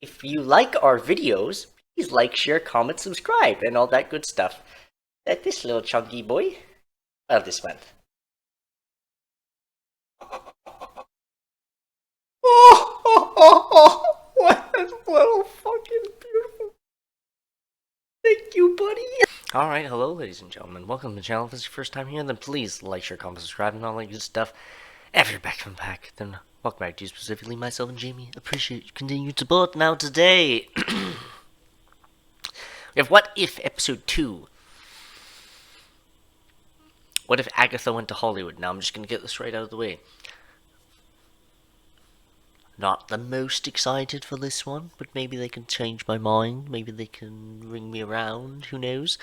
If you like our videos, please like, share, comment, subscribe, and all that good stuff that this little chunky boy, well, this month. Oh, what a little fucking beautiful. Thank you, buddy. Alright, hello, ladies and gentlemen. Welcome to the channel. If this is your first time here, then please like, share, comment, subscribe, and all that good stuff. If you're back from the pack, then welcome back to you, specifically myself and Jamie. Appreciate your continued support. Now, today, we have What If Episode 2. What if Agatha went to Hollywood? Now, I'm just going to get this right out of the way. Not the most excited for this one, but maybe they can change my mind. Maybe they can ring me around. Who knows?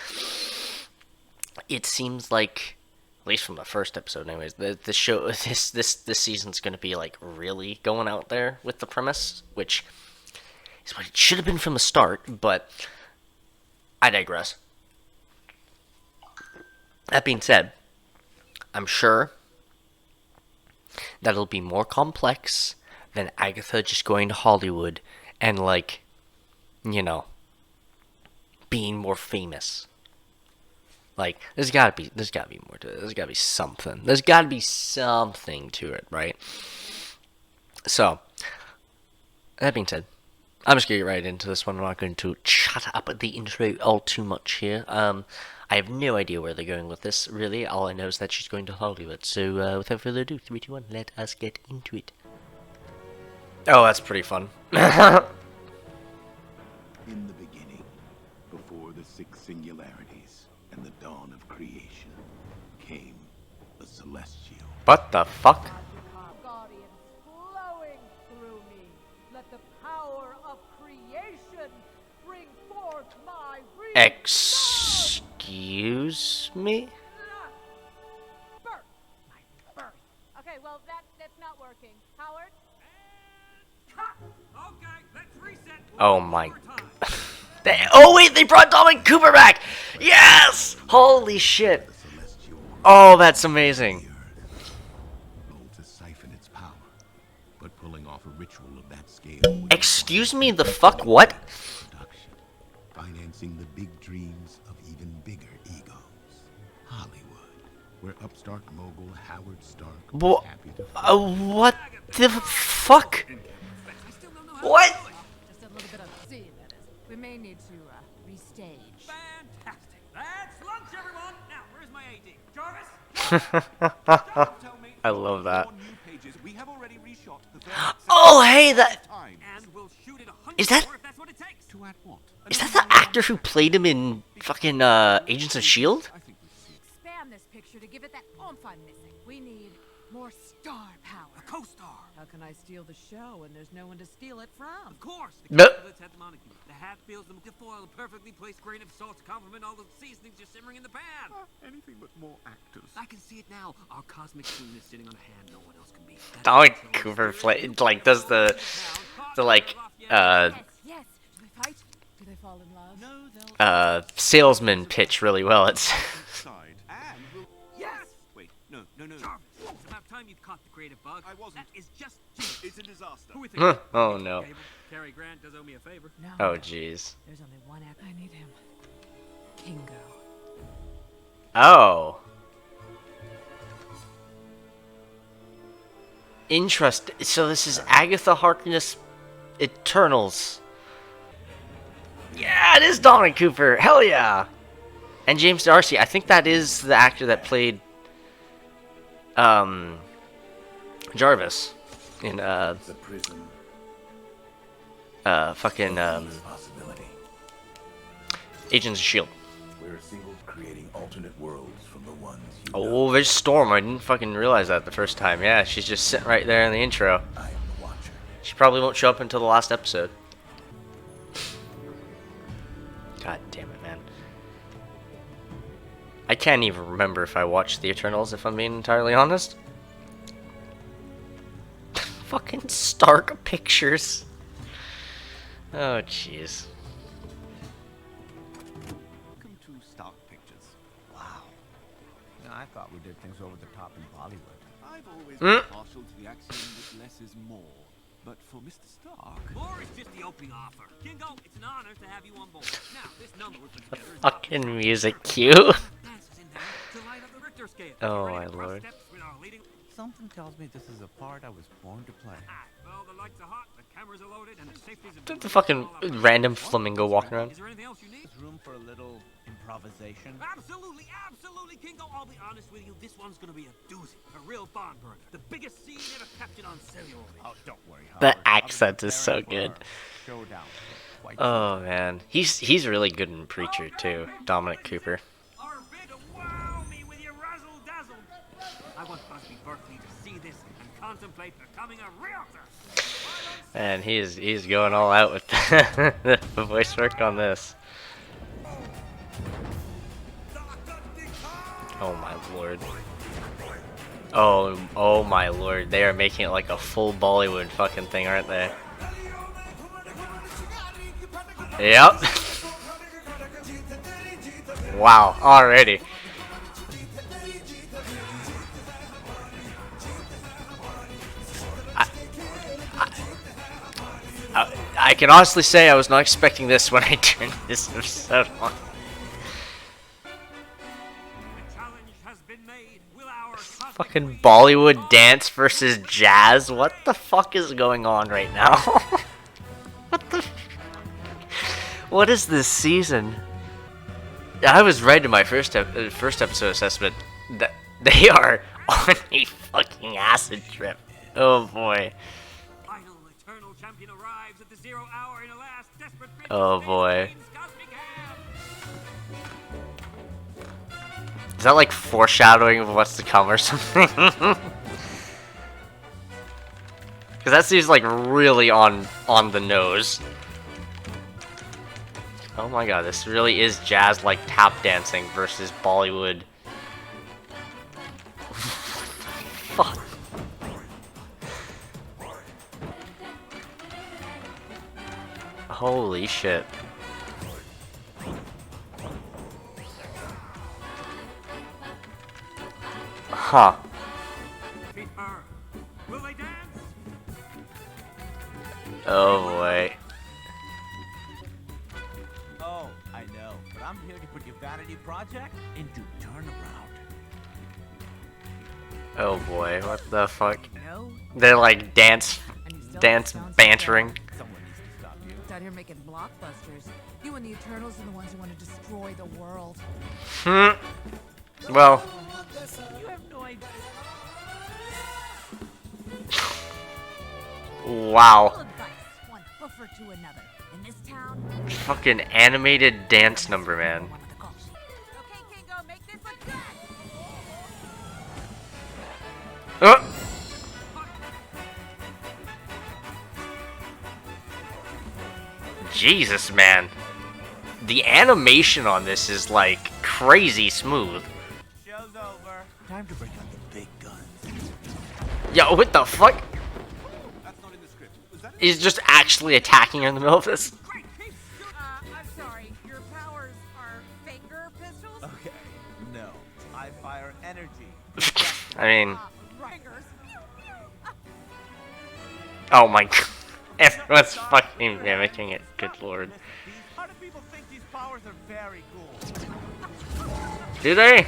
It seems like, at least from the first episode, anyways, the show this season's going to be like really going out there with the premise, which is what it should have been from the start. But I digress. That being said, I'm sure that it'll be more complex than Agatha just going to Hollywood and, like, you know, being more famous. Like, there's gotta be more to it. There's gotta be something. There's gotta be something to it, right? So, that being said, I'm just gonna get right into this one. I'm not going to shut up at the intro all too much here. I have no idea where they're going with this, really. All I know is that she's going to Hollywood. So, without further ado, 3, 2, 1, let us get into it. Oh, that's pretty fun. In the beginning, before the 6 singularities and the dawn of creation, came the celestial. What the fuck? Guardians flowing through me. Let the power of creation bring forth my Excuse me? birth. My birth. Okay, well that's not working. Howard? Okay, let's reset. Oh my. Oh wait, they brought Dominic Cooper back! Yes! Holy shit. The celestial Oh, that's amazing. to siphon its power, but pulling off a ritual of that scale would Excuse me, the fuck what? production, financing the big dreams of even bigger egos. Hollywood, where upstart mogul Howard Stark was happy to What the fuck? What? Just a little bit of scene, that is. We may need to restage. Fantastic. That's lunch, everyone. Now, where's my AD? Jarvis? I love that. On new pages, we have already reshot the Oh, hey, that And we'll shoot it 100 Is that- more if that's what it takes. to add what? is that the actor who played him in fucking Agents of Shield? I think we see. Expand this picture to give it that oomph I'm missing. We need more star power. A co-star. How can I steal the show when there's no one to steal it from? Of course. The No. Let's have the monarchy. The Hatfields, the McFoyle, a perfectly placed grain of salt to complement all the seasonings just simmering in the pan. Anything but more actors. I can see it now. Our cosmic queen is sitting on a hand no one else can beat. That Dominic intel is Cooper very like does the like Yes, yes. Do they fight? Do they fall in love? No, they'll salesman pitch really well. It's decide. And we'll... Yes! Wait, no. Jarvis, it's about time you caught the creative bug. I wasn't. That is just genius. It's a disaster. Who we think? oh no. Cary Grant does owe me a favor. No. Oh jeez. There's only one act. I need him. Kingo. Oh. Interest. So this is Agatha Harkness Eternals. Yeah, it is Dominic Cooper. Hell yeah. And James D'Arcy. I think that is the actor that played Jarvis in the prism fucking possibility. Agents of Shield. We're a single creating alternate worlds from the ones you Oh, there's Storm. I didn't fucking realize that the first time. Yeah, she's just sitting right there in the intro. I am the watcher. She probably won't show up until the last episode. God damn it, man. I can't even remember if I watched The Eternals, if I'm being entirely honest. Fucking Stark Pictures. Oh, jeez. Welcome to Stock Pictures. Wow. Now, I thought we did things over the top in Bollywood. I've always been partial to the axiom that less is more. But for Mr. Stark... More is just the opening offer. Kingo, it's an honor to have you on board. Now, this number we put together is... Fucking music cue. dances in there to light up the Richter scale. Oh, Ready my to cross lord. steps with our leading... Something tells me this is a part I was born to play. Well, the lights are hot, the cameras are loaded, and the safety's... The fucking random flamingo walking around. Is there anything else you need? There's room for a little improvisation. Absolutely, absolutely, Kingo. I'll be honest with you, this one's gonna be a doozy, a real barn burner. The biggest scene ever captured on celluloid. Oh, don't worry, The Howard. I'll be accent is so preparing good. for our showdown. Quite Oh man, he's really good in Preacher too. Dominic Cooper. Our bid, wow me with your razzle dazzle. I want Busby Berkeley to see this and contemplate becoming a realtor. And he's going all out with the voice work on this. Oh my lord. Oh my lord. They are making it like a full Bollywood fucking thing, aren't they? Yep. Wow, already. I can honestly say I was not expecting this when I turned this episode on. The challenge has been made. Will our Fucking Bollywood dance versus jazz? What the fuck is going on right now? What the? What is this season? I was right in my first episode assessment that they are on a fucking acid trip. Oh boy. final eternal champion arrives at the 0 hour in a last desperate bid. Oh, boy. Cosmic Ham. Is that like foreshadowing of what's to come or something? Because that seems like really on the nose. Oh my god, this really is jazz like tap dancing versus Bollywood. Fuck. Holy shit. Huh. Meet her. Will they dance? Oh boy. Oh, I know, but I'm here to put your vanity project into turnaround. Oh boy, what the fuck? No? They're like dance And you still dance sound so bantering. Someone needs to stop you. Out here making blockbusters. You and the Eternals are the ones who want to destroy the world. Hmm. Well, You have no idea. wow. Full advice, one hoofer to another. In this town, Fucking animated dance number, man. one of the call sheets. Okay, Kingo, make this look good. Jesus, man. The animation on this is like crazy smooth. Show's over. Time to bring out the big guns. Yo, what the fuck? That's not in the script. Was that He's just actually attacking her in the middle of this. Great. Keep I'm sorry, your powers are finger pistols? Okay. No. I fire energy. I mean, Fingers. oh my god. Everyone's fucking mimicking it. Good lord. How do people think these powers are very cool? Do they?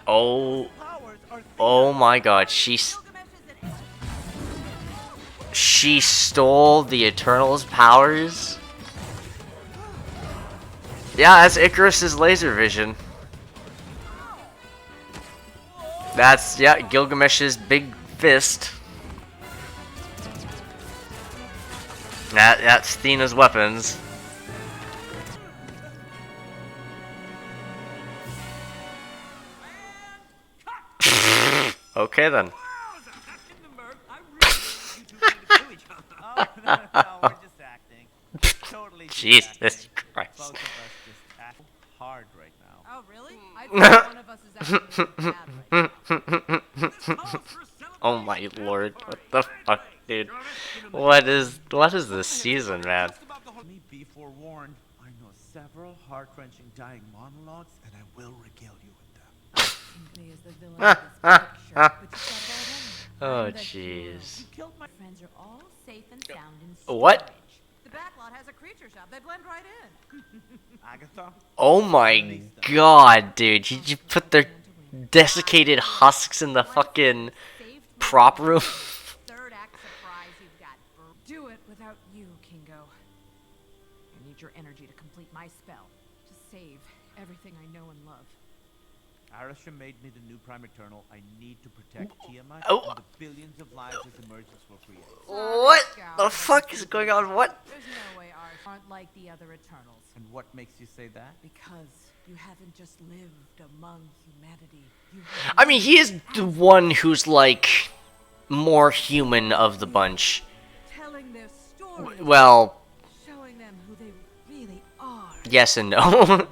Oh, Powers are oh my god. She stole the Eternals' powers? Yeah, that's Icarus's laser vision. That's, yeah, Gilgamesh's big fist. That's Thena's weapons. Okay then. Wowza, that's Hindenburg. I really think you two need to kill each other. Oh, no, we're just acting. Totally just Jesus acting. Christ. Both of us just act hard right now. Oh, really? I think one of us is actually bad right now. This calls for a Oh my lord, what the fuck, dude? What is this season, man? Me be forewarned. I know several heart-wrenching dying monologues, and I will regale you with them. Simply as the villain of this picture, but you got that Oh, I'm the hero. jeez. Killed my Friends are all safe and sound in What? storage. The backlot has a creature shop. They blend right in. Agatha. Oh my god, dude. You just put their desiccated husks in the fucking Saved prop room? Third act surprise you've got. Do it without you, Kingo. I need your energy to complete my spell. To save everything I know and love. Arasham made me the new Prime Eternal. I need to protect Tiamat Oh. and the billions of lives his emergence will create. What the fuck is going on? What? There's no way ours aren't like the other Eternals. And what makes you say that? Because you haven't just lived among humanity. You have I mean, he is the one who's like more human of the bunch. telling their stories. Well, Showing them who they really are. yes and no. Sure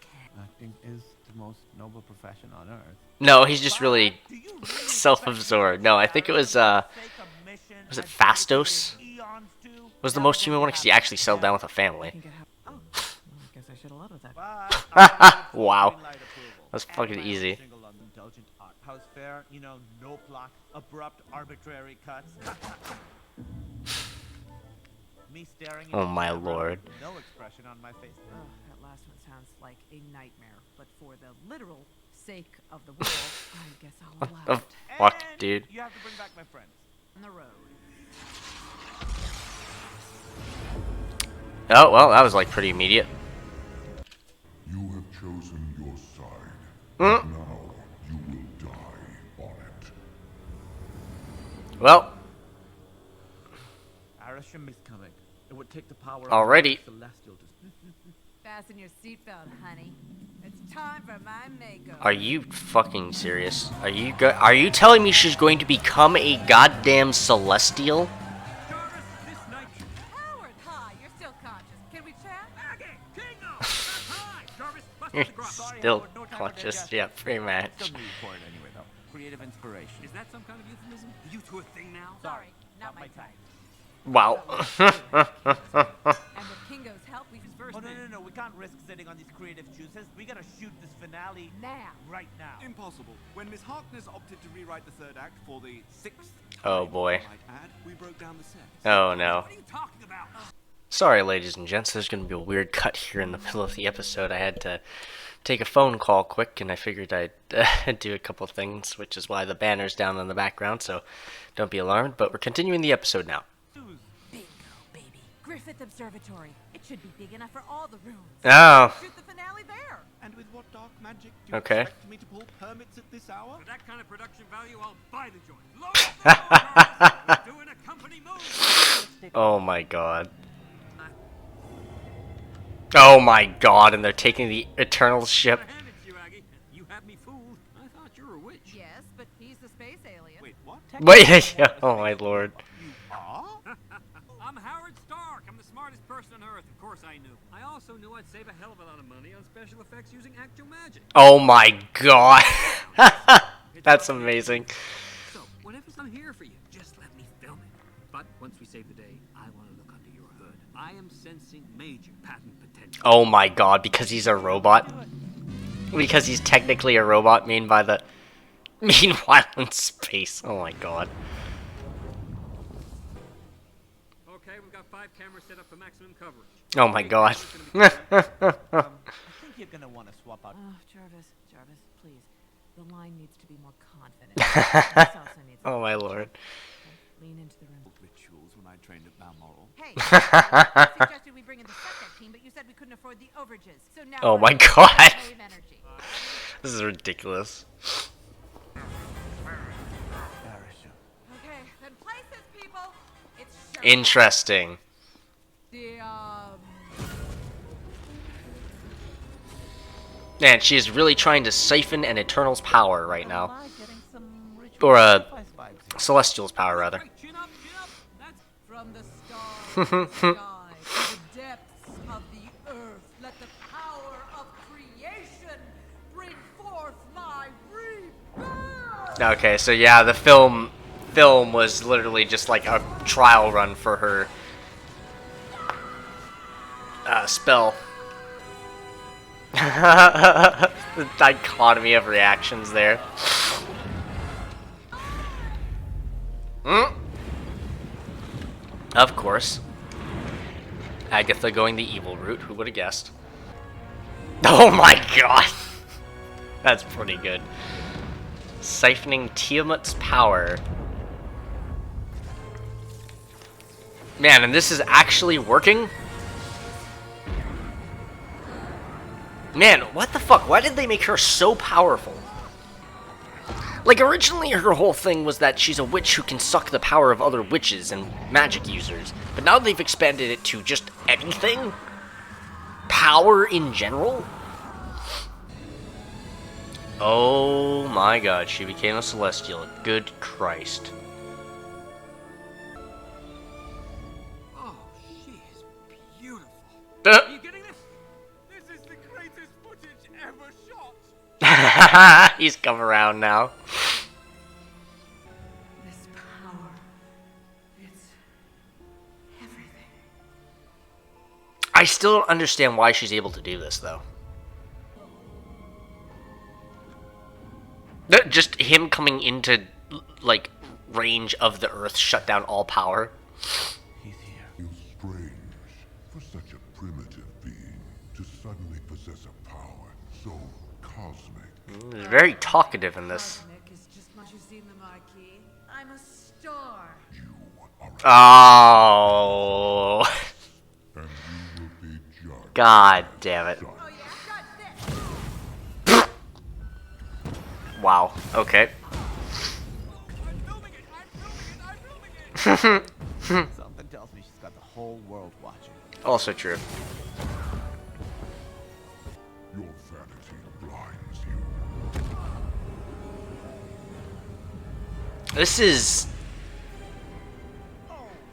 can. Acting is the most noble profession on earth. No, he's just really Do you really self-absorbed. No, I think it was was it Fastos? Was the most human one because he actually settled down with a family. Oh, well, I guess I should have led with that. Wow. That's fucking easy. Indulgent art. How's fair? You know, no plot, abrupt, arbitrary cuts. Me staring. Oh into my the camera, lord. No expression on my face. Oh, that last one sounds like a nightmare. But for the literal sake of the world, I guess I'll What allow the it. fuck, And dude? You have to bring back my friends. On the road. Oh, well, that was like pretty immediate. You have chosen your side. Hmm. Now you will die on it. Well, Arasham is coming. It would take the power Alrighty. of the celestial to... Fasten your seatbelt, honey. It's time for my makeover. are you fucking serious? Are you telling me she's going to become a goddamn celestial? Jarvis, this night. Howard, hi. You're still conscious. Can we chat? Aggie, Kingo! Hi, Jarvis, bust out the grub. Still Howard, no time for conscious, digestion. yeah, pretty much. Still move for it anyway, though. Creative inspiration. Is that some kind of euphemism? Are you two a thing now? Sorry, not my type. Wow. And with Kingo's help, we just first Oh, no. We can't risk sitting on these creative juices. We gotta shoot this finale now. right now. Impossible. When Miss Harkness opted to rewrite the third act for the sixth Oh, time, boy. I might add, we broke down the set. Oh no. What are you talking about? Sorry, ladies and gents, there's gonna be a weird cut here in the middle of the episode. I had to take a phone call quick, and I figured I'd do a couple things, which is why the banner's down in the background, so don't be alarmed, but we're continuing the episode now. Bingo, baby. Griffith Observatory. It should be big enough for all the rooms. Oh, Shoot the finale there. And with what dark magic do you Okay. expect me to pull permits at this hour? For that kind of production value, I'll buy the joint. Load the door, Jarvis. We're doing a company move. oh my god. Oh my god, and they're taking the Eternal ship. I hand it to you, Aggie. You had me fooled. I thought you were a witch. Yes, but he's the space alien. Wait, what? Wait, oh my lord. You are? I'm Howard Stark. I'm the smartest person on Earth. Of course I knew. I also knew I'd save a hell of a lot of money on special effects using actual magic. Oh my god. That's amazing. So, whenever's I'm here for you, just let me film it. But once we save the day, I want to look under your hood. I am sensing major patent potential. Oh my god, because he's a robot? Because he's technically a robot meanwhile in space. Oh my god. Okay, we've got 5 cameras set up for maximum coverage. Oh my god. I think you're gonna want to swap out. Oh, Jarvis, please. The line needs to be more confident. This also needs Oh my lord. lean into the room. Rituals when I trained at Balmoral. Hey, I suggested we bring in the subject team, but you said we couldn't afford the overages. So now Oh we're my in God. wave energy. This is ridiculous. Arasham. Okay, then places, people. It's show. Interesting. The Man, she's really trying to siphon an Eternal's power right now. Am I getting some ritual Or sacrifice vibes here? Celestial's power, rather. Right, chin up, chin up. That's from the stars to the sky to the depths of the earth, let the power of creation bring forth my rebirth. Okay, so yeah, the film was literally just like a trial run for her spell. The dichotomy of reactions there. Of course. Agatha going the evil route. Who would have guessed? Oh my god! That's pretty good. Siphoning Tiamat's power. Man, and this is actually working? Man, what the fuck? Why did they make her so powerful? Like, originally her whole thing was that she's a witch who can suck the power of other witches and magic users. But now they've expanded it to just anything? Power in general? Oh my god, she became a Celestial. Good Christ. Oh, she is beautiful. Are you getting this? This is the greatest footage ever shot. He's come around now. This power, it's everything. I still don't understand why she's able to do this, though. Just him coming into, like, range of the Earth shut down all power. He's here. Feels strange for such a primitive being to suddenly possess a power so cosmic. He's very talkative in this. Cosmic is just what you see in the marquee. I'm a star. You are Oh. and you will be judged. God damn it. Oh yeah, got this. Wow. Okay. I'm filming it. I'm filming it. I'm filming it. Something tells me she's got the whole world watching. Also true. Your vanity blinds you. This is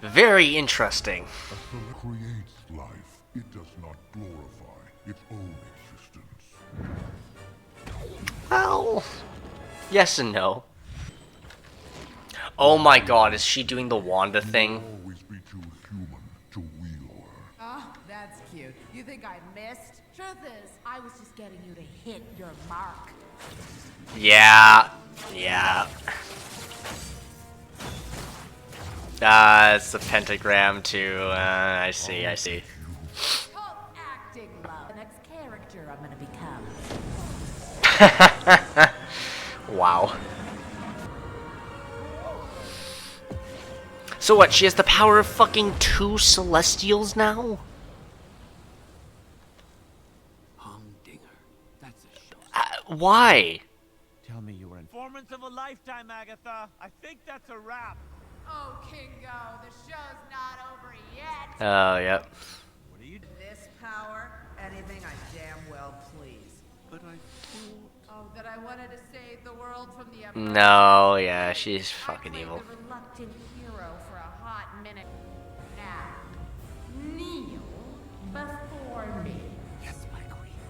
very interesting. A soul creates life. It does not glorify its own existence. Well, yes and no. Oh my god, is she doing the Wanda thing? Always be too human to wield her. Oh, that's cute. You think I missed? Truth is, I was just getting you to hit your mark. Yeah. Yeah. It's the pentagram too. I see, I see. Cult acting, love. The next character I'm gonna become. Wow. So what, she has the power of fucking 2 Celestials now? Humdinger. That's a show. Why? Tell me you were in. Performance of a lifetime, Agatha. I think that's a wrap. Oh, Kingo, the show's not over yet. Oh, yep. What are you doing? This power, anything I damn well please. But I thought... Oh, that I wanted to save the world from the No, yeah, she's fucking I played evil. the reluctant hero for a hot minute. Now, kneel before me. Yes, my queen.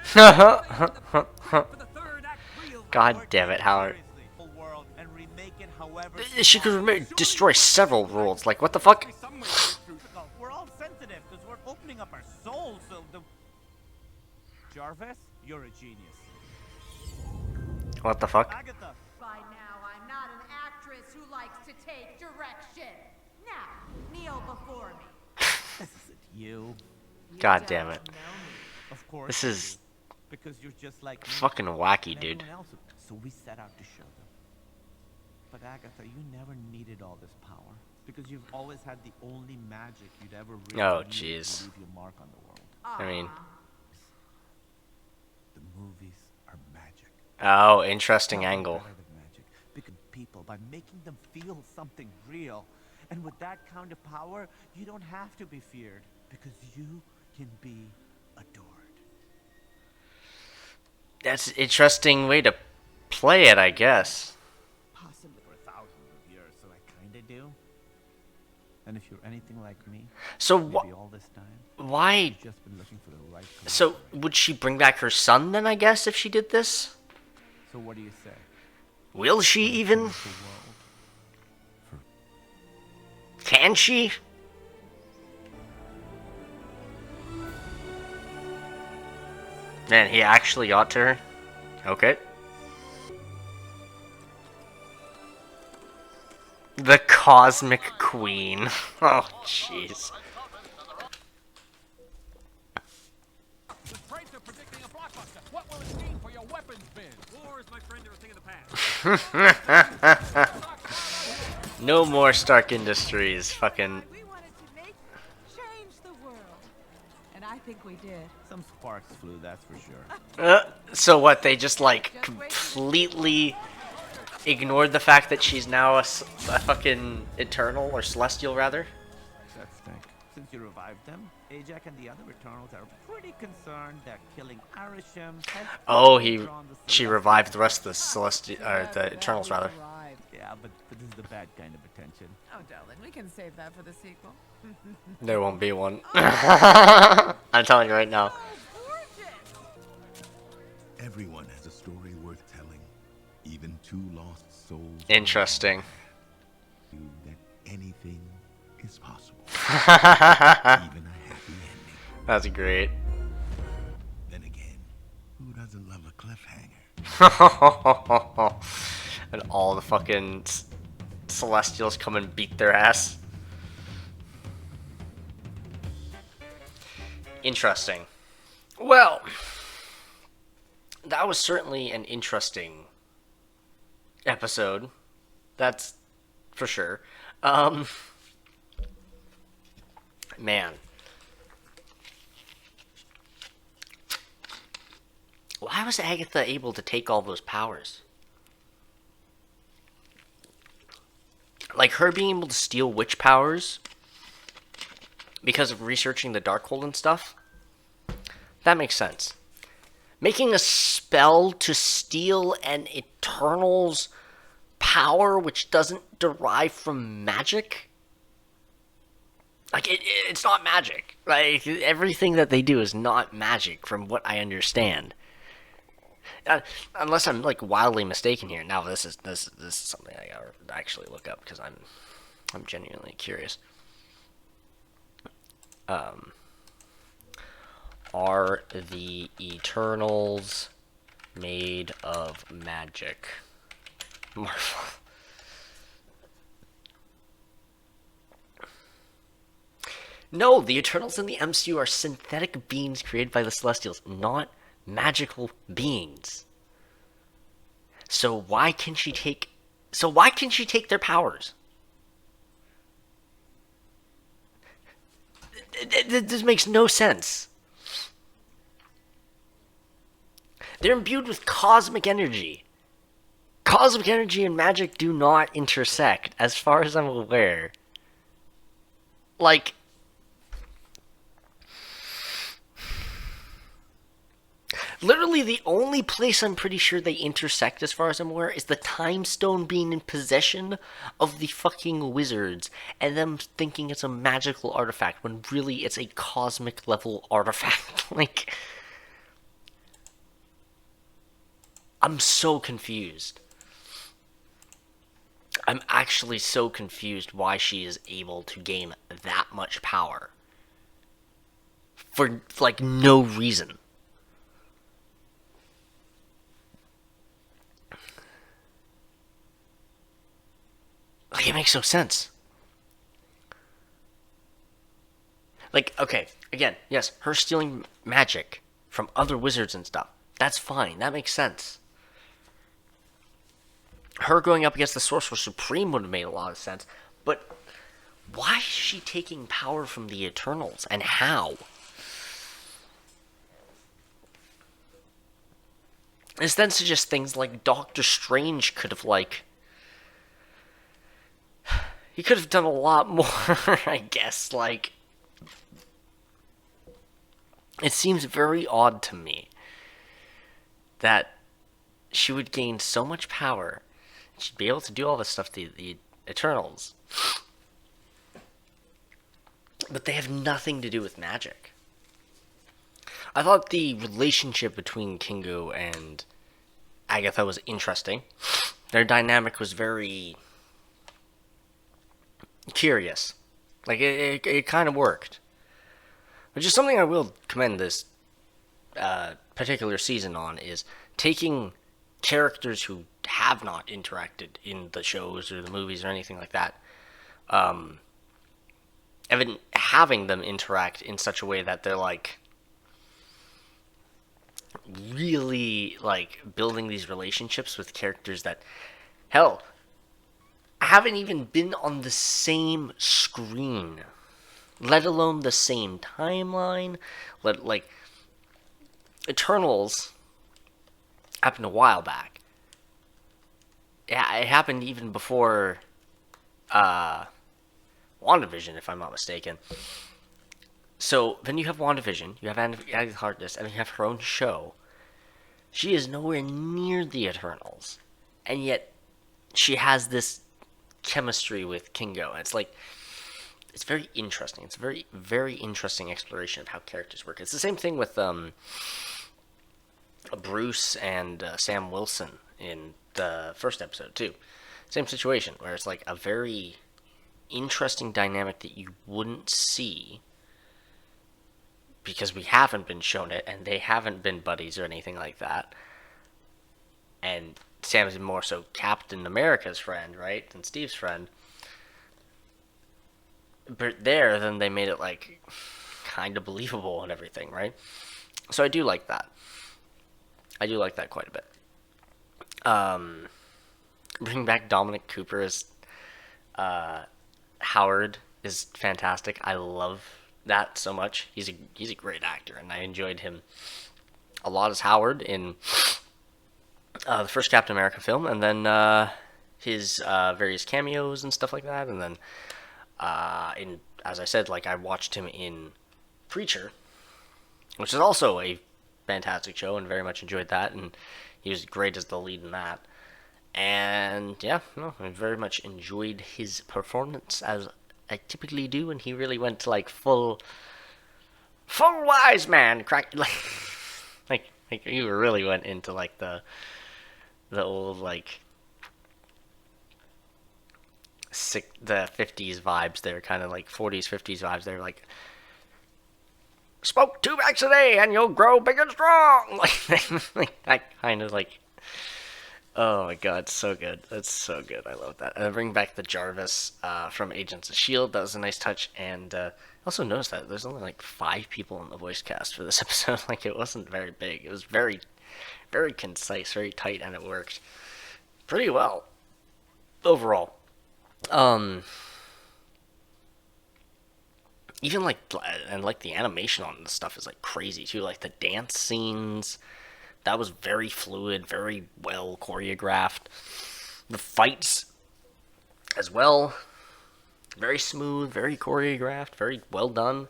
For the third act real. God damn it, Howard. Seriously, full world and remake it however She could destroy several worlds. Like, what the fuck? Some way to get through. We're all sensitive because we're opening up our souls. So the Jarvis, you're a genius. What the fuck? Agatha, By now, I'm not an actress who likes to take direction. Now, kneel before me. this isn't you. You God damn it. don't know me. Of course. This you is do, because you're just like me. fucking wacky, and dude. everyone else. So we set out to show them. But Agatha, you never needed all this power because you've always had the only magic you'd ever really Oh, need jeez. to leave your mark on the world. I mean, The movies are magic. oh, interesting Nothing angle. better than magic. Because people by making them feel something real. And with that kind of power, you don't have to be feared because you can be adored. That's an interesting way to play it, I guess. Possibly for thousands of years, so I kinda do. And if you're anything like me, So maybe all this time, why? you've just been looking for the right So collaborator. would she bring back her son then? I guess if she did this, So what do you say? will she even? Change the world? Can she? Man, he actually got to her. Okay. The Cosmic Queen. Oh, jeez. The traits are predicting a blockbuster. What will it mean for your weapons bin? War is, my friend, are a thing of the past. No more Stark Industries. Fucking. We wanted to change the world. And I think we did. Some sparks flew, that's for sure. So what? They just like completely ignored the fact that she's now a fucking Eternal or Celestial, rather. That's stink. Since you revived them, Ajax and the other Eternals are pretty concerned that killing Arishem has Oh, drawn the she Celestials. revived the rest of the the Eternals, rather. Yeah, but this is the bad kind of attention. Oh, darling, we can save that for the sequel. There won't be one. I'm telling you right now. Everyone has a story worth telling. Even two lost souls. Interesting. Prove that anything is possible. Even a happy ending. That's great. Then again, who doesn't love a cliffhanger? And all the fucking Celestials come and beat their ass. Interesting. Well, that was certainly an interesting episode. That's for sure. Man. Why was Agatha able to take all those powers? Like, her being able to steal witch powers because of researching the Darkhold and stuff, that makes sense. Making a spell to steal an Eternal's power which doesn't derive from magic? Like, it's not magic. Like, everything that they do is not magic from what I understand. Unless I'm, like, wildly mistaken here. Now, this is something I gotta actually look up because I'm genuinely curious. Are the Eternals made of magic? Marvel. No, the Eternals in the MCU are synthetic beings created by the Celestials, not magical beings. So why can she take their powers? This makes no sense. They're imbued with cosmic energy. Cosmic energy and magic do not intersect, as far as I'm aware. Like, literally the only place I'm pretty sure they intersect, as far as I'm aware, is the Time Stone being in possession of the fucking wizards, and them thinking it's a magical artifact, when really it's a cosmic level artifact. Like, I'm so confused. I'm actually so confused why she is able to gain that much power. For, like, no reason. Like, it makes no sense. Like, okay, again, yes, her stealing magic from other wizards and stuff. That's fine, that makes sense. Her going up against the Sorcerer Supreme would have made a lot of sense. But why is she taking power from the Eternals, and how? This then suggests things like Doctor Strange could have, like... He could have done a lot more, I guess, like... It seems very odd to me that she would gain so much power, she'd be able to do all this stuff to the Eternals, but they have nothing to do with magic. I thought the relationship between Kingo and Agatha was interesting. Their dynamic was very curious. Like, it kind of worked. Which is something I will commend this particular season on, is taking characters who have not interacted in the shows or the movies or anything like that, having them interact in such a way that they're like really like building these relationships with characters that, hell, haven't even been on the same screen, let alone the same timeline. Like Eternals happened a while back. Yeah, it happened even before WandaVision, if I'm not mistaken. So then you have WandaVision, you have Agatha Harkness, and you have her own show. She is nowhere near the Eternals, and yet she has this chemistry with Kingo. And it's like, it's very interesting. It's a very, very interesting exploration of how characters work. It's the same thing with Bruce and Sam Wilson in the first episode too. Same situation, where it's like a very interesting dynamic that you wouldn't see because we haven't been shown it, and they haven't been buddies or anything like that. And Sam is more so Captain America's friend, right, than Steve's friend. But there, then they made it like kind of believable and everything, right? So I do like that. I do like that quite a bit. Bringing back Dominic Cooper as Howard is fantastic. I love that so much. He's a great actor, and I enjoyed him a lot as Howard in the first Captain America film, and then his various cameos and stuff like that, and then in, as I said, like I watched him in Preacher, which is also a fantastic show, and very much enjoyed that, and he was great as the lead in that. And yeah, no, I very much enjoyed his performance, as I typically do, and he really went to like full wise man crack, like he really went into like the old like the 50s vibes there, kind of like 40s 50s vibes there, like smoke 2 bags a day and you'll grow big and strong, like that kind of like, oh my god, so good. That's so good. I love that. And bring back the Jarvis from Agents of S.H.I.E.L.D. That was a nice touch. And also noticed that there's only like 5 people in the voice cast for this episode. Like, it wasn't very big. It was very, very concise, very tight, and it worked pretty well overall. Even like, and like the animation on this stuff is like crazy too. Like the dance scenes, that was very fluid, very well choreographed. The fights as well, very smooth, very choreographed, very well done.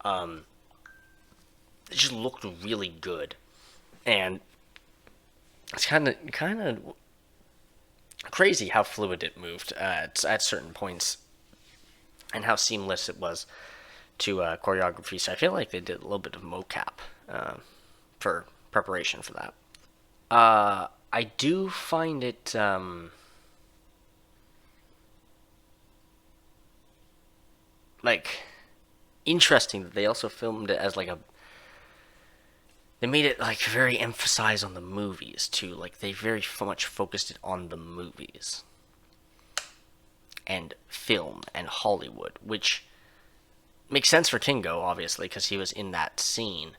It just looked really good, and it's kind of crazy how fluid it moved at certain points, and how seamless it was to choreography. So I feel like they did a little bit of mocap for preparation for that. I do find it like interesting that they also filmed it as like they made it like very emphasized on the movies too. Like they very much focused it on the movies and film and Hollywood, which makes sense for Kingo, obviously, because he was in that scene.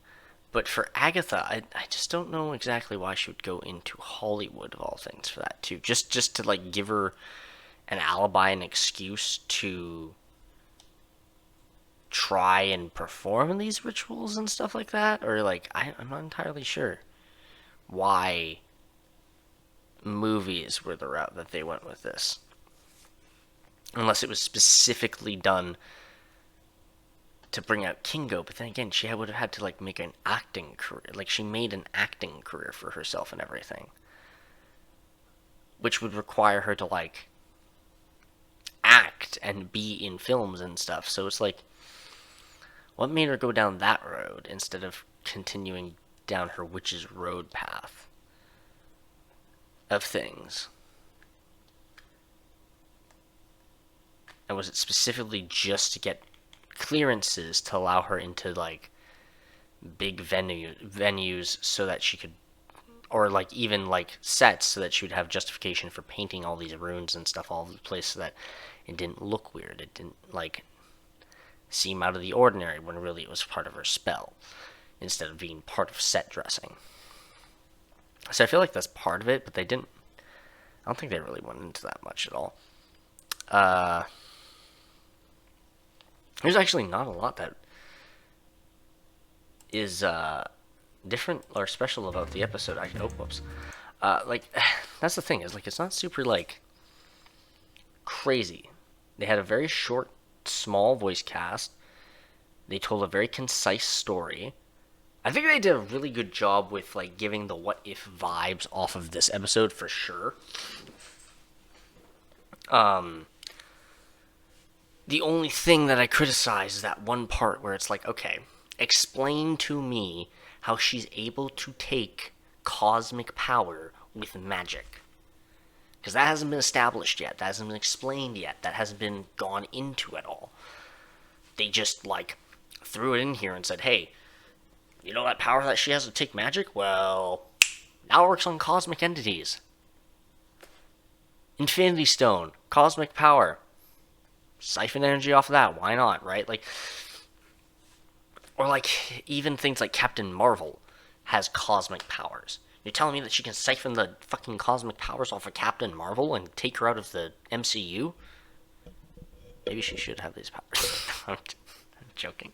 But for Agatha, I just don't know exactly why she would go into Hollywood, of all things, for that too. Just to like give her an alibi, an excuse to try and perform these rituals and stuff like that, or like I'm not entirely sure why movies were the route that they went with this, unless it was specifically done to bring out Kingo. But then again, she would have had to like make an acting career. Like she made an acting career for herself and everything, which would require her to like act and be in films and stuff. So it's like, what made her go down that road instead of continuing down her witch's road path of things? And was it specifically just to get clearances to allow her into like big venues so that she could or like even like sets so that she would have justification for painting all these runes and stuff all over the place so that it didn't look weird. It didn't like seem out of the ordinary when really it was part of her spell instead of being part of set dressing. So I feel like that's part of it, but they didn't. I don't think they really went into that much at all. There's actually not a lot that is different or special about the episode. Whoops. Like, that's the thing, is like it's not super like crazy. They had a very short, small voice cast. They told a very concise story. I think they did a really good job with like giving the what if vibes off of this episode for sure. The only thing that I criticize is that one part where it's like, okay, explain to me how she's able to take cosmic power with magic. Because that hasn't been established yet. That hasn't been explained yet. That hasn't been gone into at all. They just, like, threw it in here and said, hey, you know that power that she has to take magic? Well, now it works on cosmic entities. Infinity Stone, cosmic power. Siphon energy off of that. Why not, right? Like, or like even things like Captain Marvel has cosmic powers. You're telling me that she can siphon the fucking cosmic powers off of Captain Marvel and take her out of the MCU? Maybe she should have these powers. I'm joking.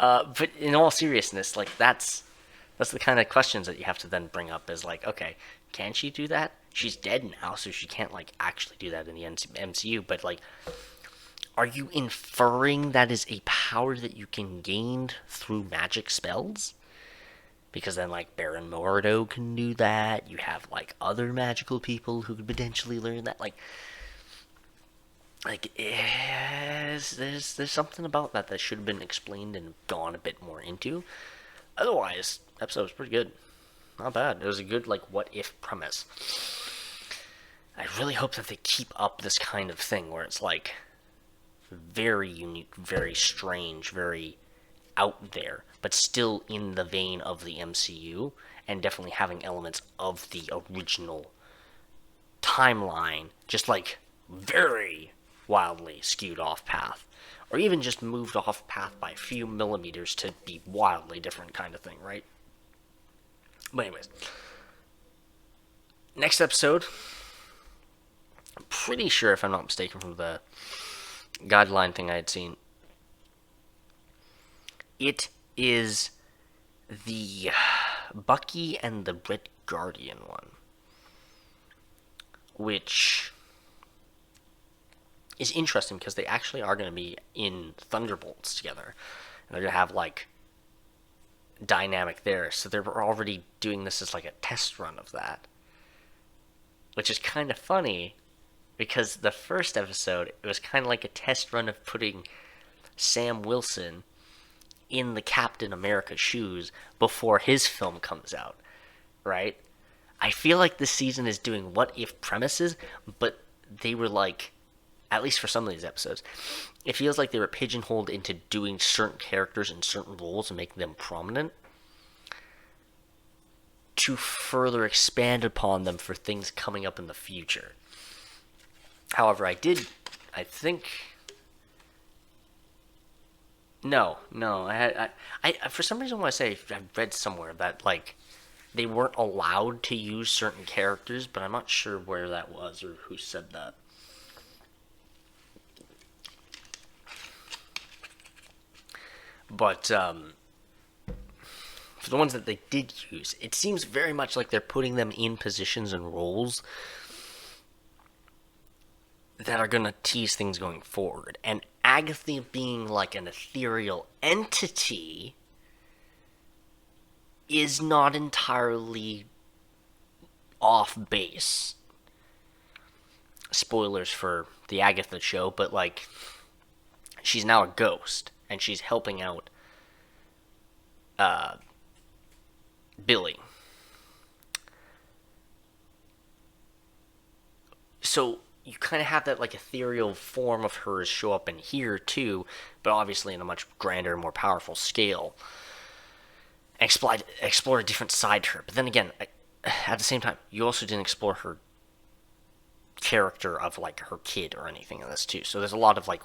But in all seriousness, like that's the kind of questions that you have to then bring up. Is like, okay, can she do that? She's dead now, so she can't like actually do that in the MCU. But like, are you inferring that is a power that you can gain through magic spells? Because then, like, Baron Mordo can do that. You have, like, other magical people who could potentially learn that. Like, there's something about that should have been explained and gone a bit more into. Otherwise, the episode was pretty good. Not bad. It was a good, like, what-if premise. I really hope that they keep up this kind of thing where it's, like, very unique, very strange, very out there, but still in the vein of the MCU, and definitely having elements of the original timeline, just like very wildly skewed off path, or even just moved off path by a few millimeters to be wildly different kind of thing, right? But anyways, next episode, I'm pretty sure, if I'm not mistaken from the guideline thing I had seen, it is the Bucky and the Red Guardian one, which is interesting because they actually are going to be in Thunderbolts together, and they're going to have like dynamic there, so they're already doing this as like a test run of that, which is kind of funny. Because the first episode, it was kind of like a test run of putting Sam Wilson in the Captain America shoes before his film comes out, right? I feel like this season is doing what-if premises, but they were like, at least for some of these episodes, it feels like they were pigeonholed into doing certain characters in certain roles and making them prominent to further expand upon them for things coming up in the future. However, I think... No, I for some reason I want to say I read somewhere that, like, they weren't allowed to use certain characters, but I'm not sure where that was or who said that. But, for the ones that they did use, it seems very much like they're putting them in positions and roles that are going to tease things going forward. And Agatha being like an ethereal entity is not entirely off base. Spoilers for the Agatha show, but like, she's now a ghost, and she's helping out Billy. So you kind of have that like ethereal form of hers show up in here too, but obviously in a much grander, more powerful scale. Explore a different side to her. But then again, at the same time, you also didn't explore her character of like her kid or anything in this too. So there's a lot of like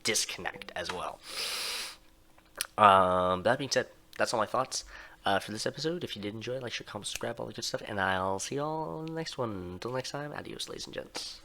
disconnect as well. That being said, that's all my thoughts for this episode. If you did enjoy, like, share, comment, subscribe, all the good stuff, and I'll see y'all in the next one. Until next time, adios, ladies and gents.